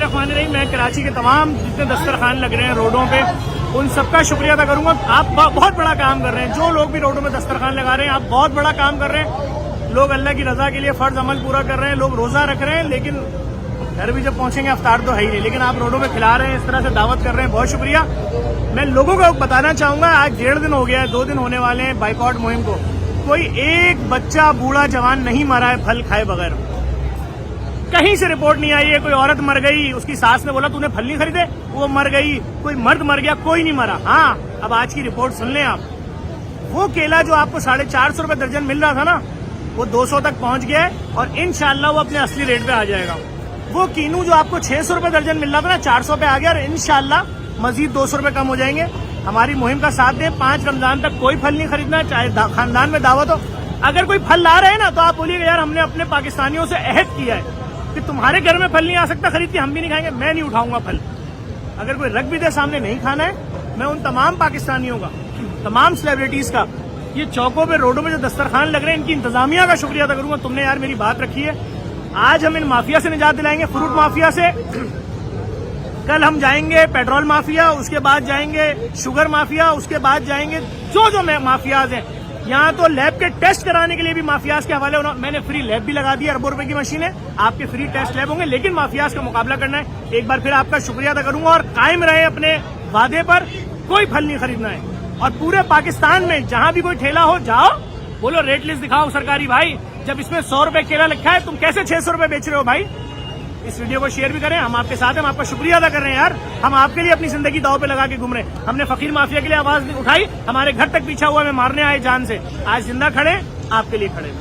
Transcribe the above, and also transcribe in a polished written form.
बिस्मिल्लाहिर्रहमानिर्रहीम। मैं कराची के तमाम जितने दस्तरखान लग रहे हैं रोडों पे, उन सबका शुक्रिया अदा करूंगा। आप बहुत बड़ा काम कर रहे हैं। जो लोग भी रोडों में दस्तरखान लगा रहे हैं, आप बहुत बड़ा काम कर रहे हैं। लोग अल्लाह की रजा के लिए फर्ज अमल पूरा कर रहे हैं, लोग रोजा रख रहे हैं, लेकिन घर भी जब पहुंचेंगे अफ्तार तो है ही नहीं, लेकिन आप रोडों में खिला रहे हैं, इस तरह से दावत कर रहे हैं, बहुत शुक्रिया। मैं लोगों को बताना चाहूंगा, आज 1.5 दिन हो गया है, 2 दिन होने वाले हैं बाइकआउट मुहिम को। कोई एक बच्चा बूढ़ा जवान नहीं मरा है फल खाए बगैर। कहीं से रिपोर्ट नहीं आई है कोई औरत मर गई, उसकी सास ने बोला तूने फल नहीं खरीदे, वो मर गई, कोई मर्द मर गया, कोई नहीं मरा। हाँ, अब आज की रिपोर्ट सुन लें आप। वो केला जो आपको 450 रुपए दर्जन मिल रहा था ना, वो 200 तक पहुंच गया है और इंशाल्लाह वो अपने असली रेट पे आ जाएगा। वो कीनू जो आपको 600 रुपए दर्जन मिल रहा था ना, 400 पे आ गया और इंशाल्लाह मजीद 200 रुपए कम हो जाएंगे। हमारी मुहिम का साथ दें। 5 रमजान तक कोई फल नहीं खरीदना, चाहे खानदान में दावत हो। अगर कोई फल ला रहे हैं ना, तो आप बोलिएगा यार हमने अपने पाकिस्तानियों से अहद किया है कि तुम्हारे घर में फल नहीं आ सकता खरीद के, हम भी नहीं खाएंगे, मैं नहीं उठाऊंगा फल। अगर कोई रख भी दे सामने नहीं खाना है, मैं उन तमाम पाकिस्तानियों का, तमाम सेलिब्रिटीज का, ये चौकों पे रोडों में जो दस्तरखान लग रहे हैं, इनकी इंतजामिया का शुक्रिया अदा करूंगा। तुमने यार मेरी बात रखी है। आज हम इन माफिया से निजात दिलाएंगे, फ्रूट माफिया से। कल हम जाएंगे पेट्रोल माफिया, उसके बाद जाएंगे शुगर माफिया, उसके बाद जाएंगे जो माफियाज हैं। यहाँ तो लैब के टेस्ट कराने के लिए भी माफियाज के हवाले मैंने फ्री लैब भी लगा दी, अरबों रुपए की मशीनें, आपके फ्री टेस्ट लैब होंगे, लेकिन माफियाज का मुकाबला करना है। एक बार फिर आपका शुक्रिया अदा करूंगा और कायम रहे अपने वादे पर, कोई फल नहीं खरीदना है। और पूरे पाकिस्तान में जहां भी कोई ठेला हो, जाओ बोलो रेट लिस्ट दिखाओ सरकारी भाई, जब इसमें 100 रुपए केला लिखा है, तुम कैसे 600 रुपए बेच रहे हो भाई। इस वीडियो को शेयर भी करें। हम आपके साथ हैं, हम आपका शुक्रिया अदा कर रहे हैं यार। हम आपके लिए अपनी जिंदगी दांव पे लगा के घूम रहे हैं। हमने फकीर माफिया के लिए आवाज उठाई, हमारे घर तक पीछा हुआ, हमें मारने आए जान से। आज जिंदा खड़े, आपके लिए खड़े।